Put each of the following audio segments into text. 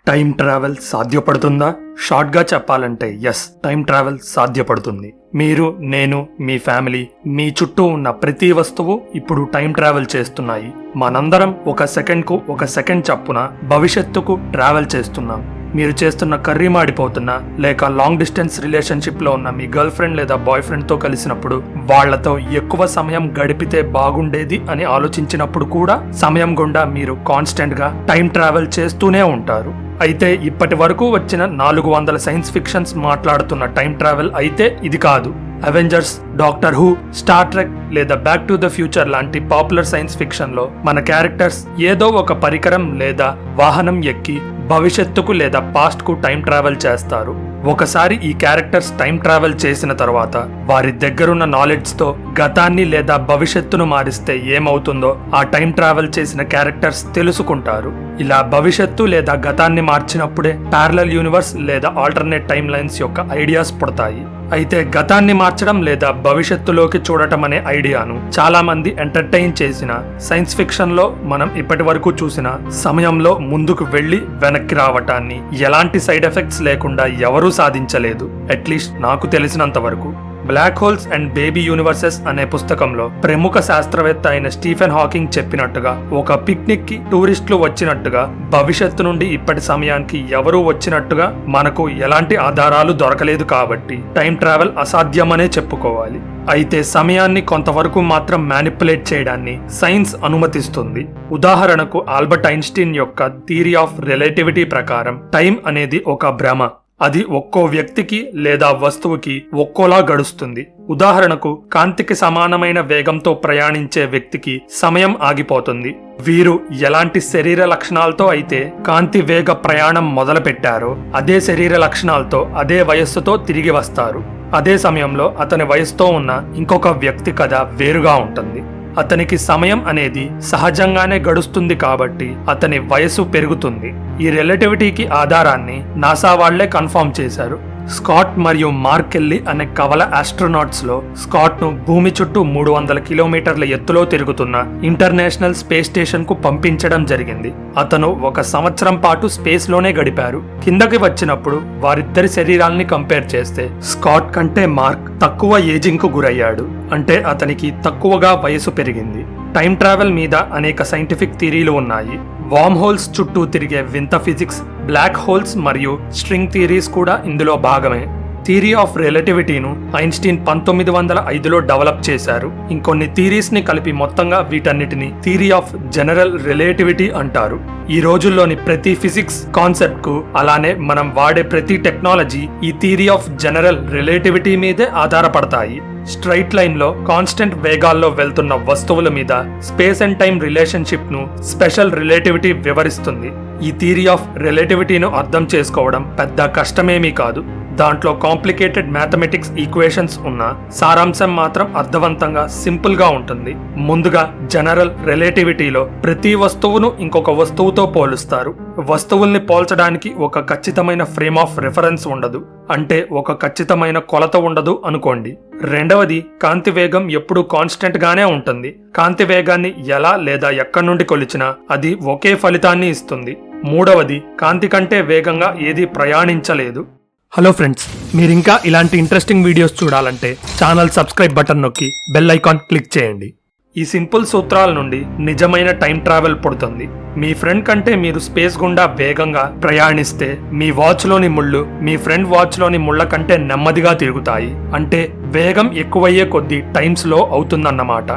Time travel సాధ్యపడుతుందా? షార్ట్గా చెప్పాలంటే yes, time travel సాధ్యపడుతుంది. మీరు, నేను, మీ ఫ్యామిలీ, మీ చుట్టూ ఉన్న ప్రతి వస్తువు ఇప్పుడు టైం ట్రావెల్ చేస్తున్నాయి. మనందరం ఒక సెకండ్ చప్పున భవిష్యత్తుకు ట్రావెల్ చేస్తున్నాం. మీరు చేస్తున్న కర్రీ మాడిపోతున్నా, లేక లాంగ్ డిస్టెన్స్ రిలేషన్షిప్ లో ఉన్న మీ గర్ల్ ఫ్రెండ్ లేదా బాయ్ ఫ్రెండ్ తో కలిసినప్పుడు వాళ్లతో ఎక్కువ సమయం గడిపితే బాగుండేది అని ఆలోచించినప్పుడు కూడా సమయం గుండా మీరు కాన్స్టెంట్ గా టైం ట్రావెల్ చేస్తూనే ఉంటారు. అయితే ఇప్పటి వరకు వచ్చిన 400 సైన్స్ ఫిక్షన్స్ మాట్లాడుతున్న టైం ట్రావెల్ అయితే ఇది కాదు. Avengers, doctor who, star trek లేదా బ్యాక్ టు ద ఫ్యూచర్ లాంటి పాపులర్ సైన్స్ ఫిక్షన్ లో మన క్యారెక్టర్స్ ఏదో ఒక పరికరం లేదా వాహనం ఎక్కి భవిష్యత్తుకు లేదా పాస్ట్ కు టైం ట్రావెల్ చేస్తారు. ఒకసారి ఈ క్యారెక్టర్స్ టైం ట్రావెల్ చేసిన తర్వాత వారి దగ్గరున్న నాలెడ్జ్ తో గతాన్ని లేదా భవిష్యత్తును మారిస్తే ఏమవుతుందో ఆ టైం ట్రావెల్ చేసిన క్యారెక్టర్స్ తెలుసుకుంటారు. ఇలా భవిష్యత్తు లేదా గతాన్ని మార్చినప్పుడే ప్యారలల్ యూనివర్స్ లేదా ఆల్టర్నేట్ టైం లైన్స్ యొక్క ఐడియాస్ పుడతాయి. అయితే గతాన్ని మార్చడం లేదా భవిష్యత్తులోకి చూడటం అనే ఐడియాను చాలా మంది ఎంటర్టైన్ చేసిన సైన్స్ ఫిక్షన్ లో మనం ఇప్పటి వరకు చూసిన సమయంలో ముందుకు వెళ్లి వెనక్కి రావటాన్ని ఎలాంటి సైడ్ ఎఫెక్ట్స్ లేకుండా ఎవరూ సాధించలేదు, అట్లీస్ట్ నాకు తెలిసినంత వరకు. Black holes and baby universes అనే పుస్తకంలో ప్రముఖ శాస్త్రవేత్త అయిన స్టీఫెన్ హాకింగ్ చెప్పినట్టుగా ఒక పిక్నిక్ కి టూరిస్టులు వచ్చినట్టుగా భవిష్యత్తు నుండి ఇప్పటి సమయానికి ఎవరూ వచ్చినట్టుగా మనకు ఎలాంటి ఆధారాలు దొరకలేదు. కాబట్టి టైం ట్రావెల్ అసాధ్యమనే చెప్పుకోవాలి. అయితే సమయాన్ని కొంతవరకు మాత్రం మ్యానిపులేట్ చేయడాన్ని సైన్స్ అనుమతిస్తుంది. ఉదాహరణకు ఆల్బర్ట్ ఐన్స్టీన్ యొక్క థియరీ ఆఫ్ రిలేటివిటీ ప్రకారం టైం అనేది ఒక భ్రమ. అది ఒక్కో వ్యక్తికి లేదా వస్తువుకి ఒక్కోలా గడుస్తుంది. ఉదాహరణకు కాంతికి సమానమైన వేగంతో ప్రయాణించే వ్యక్తికి సమయం ఆగిపోతుంది. వీరు ఎలాంటి శరీర లక్షణాలతో అయితే కాంతి వేగ ప్రయాణం మొదలు పెట్టారో అదే శరీర లక్షణాలతో అదే వయస్సుతో తిరిగి వస్తారు. అదే సమయంలో అతని వయసుతో ఉన్న ఇంకొక వ్యక్తి కథ వేరుగా ఉంటుంది. అతనికి సమయం అనేది సహజంగానే గడుస్తుంది కాబట్టి అతని వయసు పెరుగుతుంది. ఈ రిలేటివిటీకి ఆధారాన్ని నాసా వాళ్లే కన్ఫర్మ్ చేశారు. స్కాట్ మరియు మార్క్ కెల్లీ అనే కవల ఆస్ట్రోనాట్స్ లో స్కాట్ ను భూమి చుట్టూ 300 కిలోమీటర్ల ఎత్తులో తిరుగుతున్న ఇంటర్నేషనల్ స్పేస్ స్టేషన్ కు పంపించడం జరిగింది. అతను 1 సంవత్సరం పాటు స్పేస్ లోనే గడిపారు. కిందకి వచ్చినప్పుడు వారిద్దరి శరీరాల్ని కంపేర్ చేస్తే స్కాట్ కంటే మార్క్ తక్కువ ఏజింగ్ కు గురయ్యాడు. అంటే అతనికి తక్కువగా వయసు పెరిగింది. టైం ట్రావెల్ మీద అనేక సైంటిఫిక్ థియరీలు ఉన్నాయి. వార్మ్ హోల్స్ చుట్టూ తిరిగే వింత ఫిజిక్స్, బ్లాక్ హోల్స్ మరియు స్ట్రింగ్ థియరీస్ కూడా ఇందులో భాగమే. థియరీ ఆఫ్ రిలేటివిటీను ఐన్స్టీన్ 1905లో డెవలప్ చేశారు. ఇంకొన్ని థియరీస్ ని కలిపి మొత్తంగా వీటన్నిటిని థియరీ ఆఫ్ జనరల్ రిలేటివిటీ అంటారు. ఈ రోజుల్లోని ప్రతి ఫిజిక్స్ కాన్సెప్ట్ కు, అలానే మనం వాడే ప్రతి టెక్నాలజీ ఈ థియరీ ఆఫ్ జనరల్ రిలేటివిటీ మీదే ఆధారపడతాయి. స్ట్రైట్ లైన్ లో కాన్స్టెంట్ వేగాల్లో వెళ్తున్న వస్తువుల మీద స్పేస్ అండ్ టైం రిలేషన్షిప్ ను స్పెషల్ రిలేటివిటీ వివరిస్తుంది. ఈ థియరీ ఆఫ్ రిలేటివిటీను అర్థం చేసుకోవడం పెద్ద కష్టమేమీ కాదు. దాంట్లో కాంప్లికేటెడ్ మ్యాథమెటిక్స్ ఈక్వేషన్స్ ఉన్న సారాంశం మాత్రం అర్థవంతంగా సింపుల్ గా ఉంటుంది. ముందుగా జనరల్ రిలేటివిటీలో ప్రతి వస్తువును ఇంకొక వస్తువుతో పోలుస్తారు. వస్తువుల్ని పోల్చడానికి ఒక ఖచ్చితమైన ఫ్రేమ్ ఆఫ్ రిఫరెన్స్ ఉండదు, అంటే ఒక ఖచ్చితమైన కొలత ఉండదు అనుకోండి. రెండవది, కాంతి వేగం ఎప్పుడూ కాన్స్టెంట్ గానే ఉంటుంది. కాంతి వేగాన్ని ఎలా లేదా ఎక్కడి నుండి కొలిచినా అది ఒకే ఫలితాన్ని ఇస్తుంది. మూడవది, కాంతి కంటే వేగంగా ఏది ప్రయాణించలేదు. హలో ఫ్రెండ్స్, మీరింకా ఇలాంటి ఇంట్రెస్టింగ్ వీడియోస్ చూడాలంటే ఛానల్ సబ్స్క్రైబ్ బటన్ నొక్కి బెల్ ఐకాన్ క్లిక్ చేయండి. ఈ సింపుల్ సూత్రాల నుండి నిజమైన టైం ట్రావెల్ పుడుతుంది. మీ ఫ్రెండ్ కంటే మీరు స్పేస్ గుండా వేగంగా ప్రయాణిస్తే మీ వాచ్ లోని ముళ్ళు మీ ఫ్రెండ్ వాచ్ లోని ముళ్ళ కంటే నెమ్మదిగా తిరుగుతాయి. అంటే వేగం ఎక్కువయ్యే కొద్దీ టైం స్లో అవుతుందన్నమాట.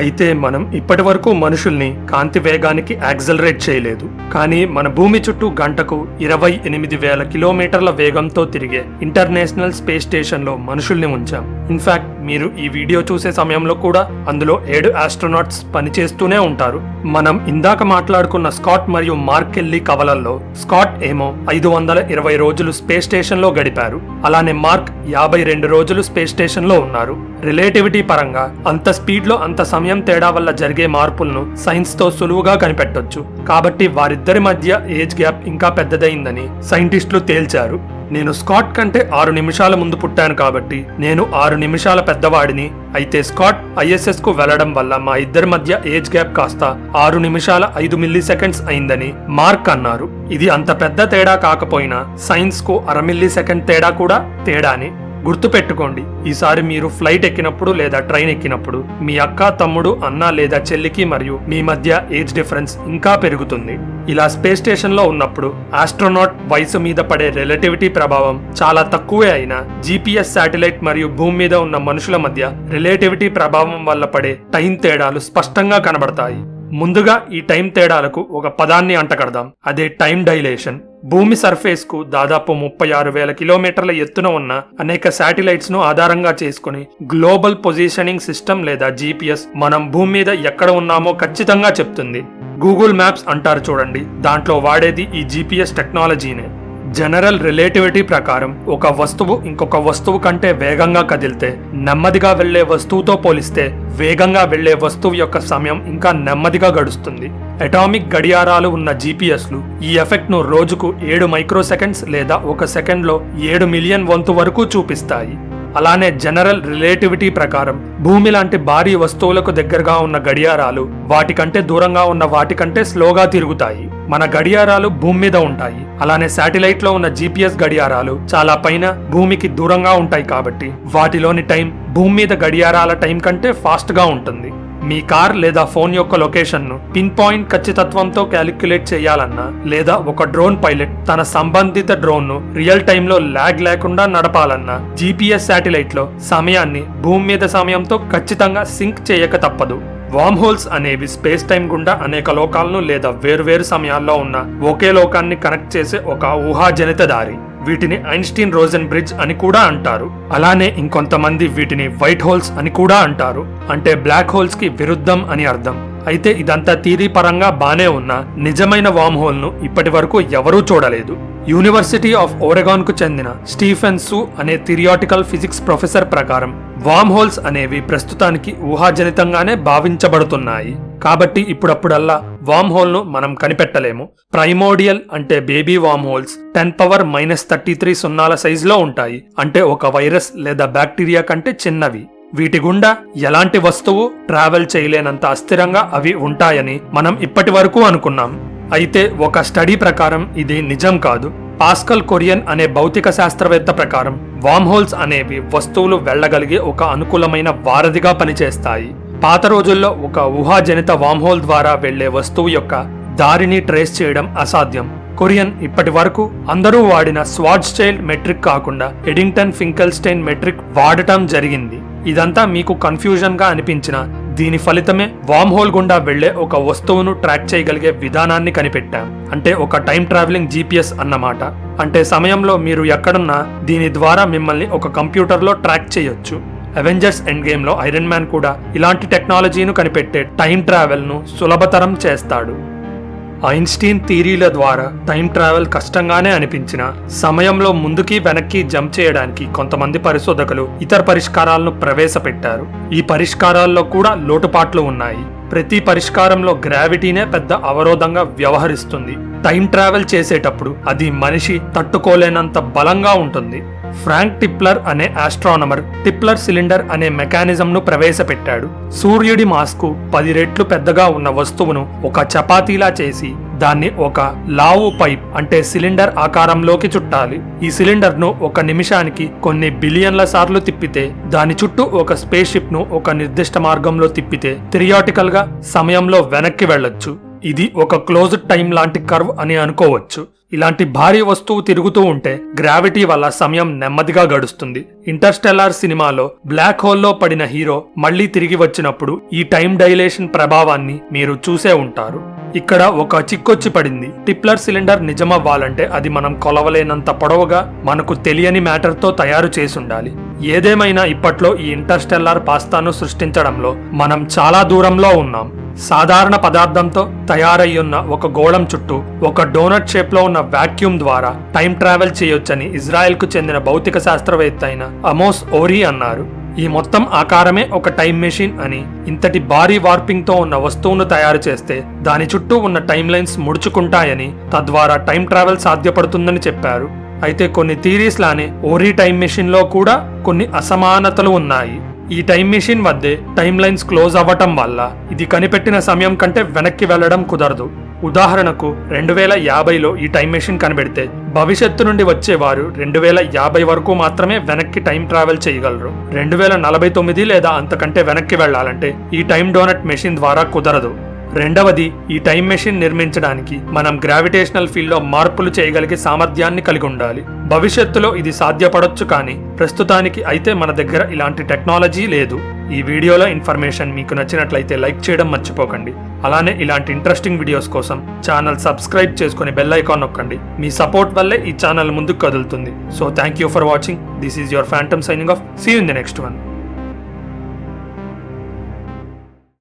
అయితే మనం ఇప్పటి వరకు మనుషుల్ని కాంతి వేగానికి యాక్సలరేట్ చేయలేదు. కానీ మన భూమి చుట్టూ గంటకు 28,000 కిలోమీటర్ల వేగంతో తిరిగే ఇంటర్నేషనల్ స్పేస్ స్టేషన్ లో మనుషుల్ని ఉంచాం. ఇన్ఫాక్ట్ మీరు ఈ వీడియో చూసే సమయంలో కూడా అందులో 7 ఆస్ట్రోనాట్స్ పనిచేస్తూనే ఉంటారు. మనం ఇందాక మాట్లాడుకున్న స్కాట్ మరియు మార్క్ కెల్లీ కవలల్లో స్కాట్ ఏమో 520 రోజులు స్పేస్ స్టేషన్ లో గడిపారు. అలానే మార్క్ 52 రోజులు స్పేస్ స్టేషన్ లో ఉన్నారు. రిలేటివిటీ పరంగా అంత స్పీడ్ లో అంత సమయం తేడా వల్ల జరిగే మార్పులను సైన్స్ తో సులువుగా కనిపెట్టొచ్చు. కాబట్టి వారిద్దరి మధ్య ఏజ్ గ్యాప్ ఇంకా పెద్దదైందని సైంటిస్టులు తేల్చారు. నేను స్కాట్ కంటే 6 నిమిషాల ముందు పుట్టాను కాబట్టి నేను 6 నిమిషాల పెద్దవాడిని. అయితే స్కాట్ ISS కు వెళ్లడం వల్ల మా ఇద్దరి మధ్య ఏజ్ గ్యాప్ కాస్త 6 నిమిషాల 5 మిల్లీ సెకండ్స్ అయిందని మార్క్ అన్నారు. ఇది అంత పెద్ద తేడా కాకపోయినా సైన్స్ కు 1/2 మిల్లీ సెకండ్ తేడా కూడా తేడాని. గుర్తుపెట్టుకోండి, ఈసారి మీరు ఫ్లైట్ ఎక్కినప్పుడు లేదా ట్రైన్ ఎక్కినప్పుడు మీ అక్క, తమ్ముడు, అన్న లేదా చెల్లికి మరియు మీ మధ్య ఏజ్ డిఫరెన్స్ ఇంకా పెరుగుతుంది. ఇలా స్పేస్ స్టేషన్ లో ఉన్నప్పుడు ఆస్ట్రోనాట్ వయసు మీద పడే రిలేటివిటీ ప్రభావం చాలా తక్కువే అయినా GPS శాటిలైట్ మరియు భూమి మీద ఉన్న మనుషుల మధ్య రిలేటివిటీ ప్రభావం వల్ల పడే టైం తేడాలు స్పష్టంగా కనబడతాయి. ముందుగా ఈ టైం తేడాలకు ఒక పదాన్ని అంటగడదాం, అదే టైం డైలేషన్. భూమి సర్ఫేస్ కు దాదాపు 36,000 కిలోమీటర్ల ఎత్తున ఉన్న అనేక శాటిలైట్స్ ను ఆధారంగా చేసుకుని గ్లోబల్ పొజిషనింగ్ సిస్టమ్ లేదా GPS మనం భూమి మీద ఎక్కడ ఉన్నామో ఖచ్చితంగా చెప్తుంది. గూగుల్ మ్యాప్స్ అంటారు చూడండి, దాంట్లో వాడేది ఈ GPS టెక్నాలజీనే. జనరల్ రిలేటివిటీ ప్రకారం ఒక వస్తువు ఇంకొక వస్తువు కంటే వేగంగా కదిలితే నెమ్మదిగా వెళ్లే వస్తువుతో పోలిస్తే వేగంగా వెళ్లే వస్తువు యొక్క సమయం ఇంకా నెమ్మదిగా గడుస్తుంది. అటామిక్ గడియారాలు ఉన్న GPSలు ఈ ఎఫెక్ట్ ను రోజుకు 7 మైక్రోసెకండ్స్ లేదా 1 సెకండ్లో 7 మిలియన్ వంతు వరకు చూపిస్తాయి. అలానే జనరల్ రిలేటివిటీ ప్రకారం భూమి లాంటి భారీ వస్తువులకు దగ్గరగా ఉన్న గడియారాలు వాటికంటే దూరంగా ఉన్న వాటికంటే స్లోగా తిరుగుతాయి. మన గడియారాలు భూమి మీద ఉంటాయి. అలానే శాటిలైట్ లో ఉన్న GPS గడియారాలు చాలా పైన భూమికి దూరంగా ఉంటాయి కాబట్టి వాటిలోని టైం భూమి మీద గడియారాల టైం కంటే ఫాస్ట్ గా ఉంటుంది. మీ కార్ లేదా ఫోన్ యొక్క లొకేషన్ ను పిన్ పాయింట్ ఖచ్చితత్వంతో క్యాలిక్యులేట్ చేయాలన్నా లేదా ఒక డ్రోన్ పైలట్ తన సంబంధిత డ్రోన్ ను రియల్ టైమ్ లో ల్యాగ్ లేకుండా నడపాలన్నా GPS శాటిలైట్ లో సమయాన్ని భూమి మీద సమయంతో ఖచ్చితంగా సింక్ చేయక తప్పదు. వార్మ్ హోల్స్ అనేవి స్పేస్ టైం గుండా అనేక లోకాలను లేదా వేరువేరు సమయాల్లో ఉన్న ఒకే లోకాన్ని కనెక్ట్ చేసే ఒక ఊహాజనిత దారి. వీటిని ఐన్స్టీన్ రోజెన్ బ్రిడ్జ్ అని కూడా అంటారు. అలానే ఇంకొంతమంది వీటిని వైట్ హోల్స్ అని కూడా అంటారు, అంటే బ్లాక్ హోల్స్ కి విరుద్ధం అని అర్థం. అయితే ఇదంతా థియరీ పరంగా బానే ఉన్న నిజమైన వార్మ్ హోల్ ను ఇప్పటి వరకు ఎవరూ చూడలేదు. యూనివర్సిటీ ఆఫ్ ఓరెగాన్ కు చెందిన స్టీఫెన్ సు అనే థిరియాటికల్ ఫిజిక్స్ ప్రొఫెసర్ ప్రకారం వార్మ్ హోల్స్ అనేవి ప్రస్తుతానికి ఊహాజనితంగానే భావించబడుతున్నాయి. కాబట్టి ఇప్పుడప్పుడల్లా వార్మ్ హోల్ ను మనం కనిపెట్టలేము. ప్రైమోడియల్ అంటే బేబీ వార్మ్ హోల్స్ 10⁻³ సున్నాల సైజులో ఉంటాయి, అంటే ఒక వైరస్ లేదా బ్యాక్టీరియా కంటే చిన్నవి. వీటి గుండా ఎలాంటి వస్తువు ట్రావెల్ చేయలేనంత అస్థిరంగా అవి ఉంటాయని మనం ఇప్పటి వరకు అనుకున్నాం. అయితే ఒక స్టడీ ప్రకారం ఇది నిజం కాదు. పాస్కల్ కొరియన్ అనే భౌతిక శాస్త్రవేత్త ప్రకారం వార్మ్ హోల్స్ అనేవి వస్తువులు వెళ్లగలిగే ఒక అనుకూలమైన వారధిగా పనిచేస్తాయి. పాత రోజుల్లో ఒక ఊహాజనిత వార్మ్ హోల్ ద్వారా వెళ్లే వస్తువు యొక్క దారిని ట్రేస్ చేయడం అసాధ్యం. కొరియన్ ఇప్పటి వరకు అందరూ వాడిన స్వార్ట్స్చైల్డ్ మెట్రిక్ కాకుండా ఎడింగ్టన్ ఫింకెల్స్టైన్ మెట్రిక్ వాడటం జరిగింది. ఇదంతా మీకు కన్ఫ్యూజన్ గా అనిపించిన దీని ఫలితమే వార్మ్ హోల్ గుండా వెళ్లే ఒక వస్తువును ట్రాక్ చేయగలిగే విధానాన్ని కనిపెట్టాం. అంటే ఒక టైం ట్రావెలింగ్ GPS అన్నమాట. అంటే సమయంలో మీరు ఎక్కడున్నా దీని ద్వారా మిమ్మల్ని ఒక కంప్యూటర్లో ట్రాక్ చేయొచ్చు. అవెంజర్స్ ఎండ్ గేమ్ లో ఐరన్ మ్యాన్ కూడా ఇలాంటి టెక్నాలజీను కనిపెట్టే టైం ట్రావెల్ ను సులభతరం చేస్తాడు. ఐన్స్టీన్ థియరీల ద్వారా టైం ట్రావెల్ కష్టంగానే అనిపించిన సమయంలో ముందుకి వెనక్కి జంప్ చేయడానికి కొంతమంది పరిశోధకులు ఇతర పరిష్కారాలను ప్రవేశపెట్టారు. ఈ పరిష్కారాల్లో కూడా లోటుపాట్లు ఉన్నాయి. ప్రతి పరిష్కారంలో గ్రావిటీనే పెద్ద అవరోధంగా వ్యవహరిస్తుంది. టైం ట్రావెల్ చేసేటప్పుడు అది మనిషి తట్టుకోలేనంత బలంగా ఉంటుంది. ఫ్రాంక్ టిప్లర్ అనే ఆస్ట్రానమర్ టిప్లర్ సిలిండర్ అనే మెకానిజం ను ప్రవేశపెట్టాడు. సూర్యుడి మాస్ కు 10 రెట్లు పెద్దగా ఉన్న వస్తువును ఒక చపాతీలా చేసి దాన్ని ఒక లావు పైప్ అంటే సిలిండర్ ఆకారంలోకి చుట్టాలి. ఈ సిలిండర్ ను 1 నిమిషానికి కొన్ని బిలియన్ల సార్లు తిప్పితే దాని చుట్టూ ఒక స్పేస్ షిప్ ను ఒక నిర్దిష్ట మార్గంలో తిప్పితే థిరియాటికల్ గా సమయంలో వెనక్కి వెళ్ళొచ్చు. ఇది ఒక క్లోజ్డ్ టైం లాంటి కర్వ్ అని అనుకోవచ్చు. ఇలాంటి భారీ వస్తువు తిరుగుతూ ఉంటే గ్రావిటీ వల్ల సమయం నెమ్మదిగా గడుస్తుంది. ఇంటర్స్టెల్లార్ సినిమాలో బ్లాక్ హోల్లో పడిన హీరో మళ్లీ తిరిగి వచ్చినప్పుడు ఈ టైం డైలేషన్ ప్రభావాన్ని మీరు చూసే ఉంటారు. ఇక్కడ ఒక చిక్కొచ్చి పడింది. టిప్లర్ సిలిండర్ నిజమవ్వాలంటే అది మనం కొలవలేనంత పొడవుగా మనకు తెలియని మ్యాటర్ తో తయారు చేసుండాలి. ఏదేమైనా ఇప్పట్లో ఈ ఇంటర్స్టెల్లార్ పాస్తాను సృష్టించడంలో మనం చాలా దూరంలో ఉన్నాం. సాధారణ పదార్థంతో తయారయ్యున్న ఒక గోళం చుట్టూ ఒక డోనట్ షేప్ లో ఉన్న వాక్యూమ్ ద్వారా టైం ట్రావెల్ చేయొచ్చని ఇజ్రాయెల్ కు చెందిన భౌతిక శాస్త్రవేత్త అయిన అమోస్ ఓరీ అన్నారు. ఈ మొత్తం ఆకారమే ఒక టైం మెషిన్ అని, ఇంతటి భారీ వార్పింగ్ తో ఉన్న వస్తువును తయారు చేస్తే దాని చుట్టూ ఉన్న టైం లైన్స్ ముడుచుకుంటాయని, తద్వారా టైం ట్రావెల్ సాధ్యపడుతుందని చెప్పారు. అయితే కొన్ని థీరీస్ లానే ఓరీ టైం మెషిన్ లో కూడా కొన్ని అసమానతలు ఉన్నాయి. ఈ టైం మెషిన్ వద్దే టైం లైన్స్ క్లోజ్ అవ్వటం వల్ల ఇది కనిపెట్టిన సమయం కంటే వెనక్కి వెళ్లడం కుదరదు. ఉదాహరణకు 2050లో ఈ టైం మెషిన్ కనిపెడితే భవిష్యత్తు నుండి వచ్చేవారు 2050 వరకు మాత్రమే వెనక్కి టైం ట్రావెల్ చేయగలరు. 2049 లేదా అంతకంటే వెనక్కి వెళ్లాలంటే ఈ టైం డోనట్ మెషిన్ ద్వారా కుదరదు. రెండవది, ఈ టైం మెషిన్ నిర్మించడానికి మనం గ్రావిటేషనల్ ఫీల్డ్ లో మార్పులు చేయగలిగే సామర్థ్యాన్ని కలిగి ఉండాలి. భవిష్యత్తులో ఇది సాధ్యపడొచ్చు, కానీ ప్రస్తుతానికి అయితే మన దగ్గర ఇలాంటి టెక్నాలజీ లేదు. ఈ వీడియోలో ఇన్ఫర్మేషన్ మీకు నచ్చినట్లయితే లైక్ చేయడం మర్చిపోకండి. అలానే ఇలాంటి ఇంట్రెస్టింగ్ వీడియోస్ కోసం ఛానల్ సబ్స్క్రైబ్ చేసుకుని బెల్ ఐకాన్ నొక్కండి. మీ సపోర్ట్ వల్లే ఈ ఛానల్ ముందుకు కదులుతుంది. So thank you for watching. This is your phantom signing off. See you in the next one.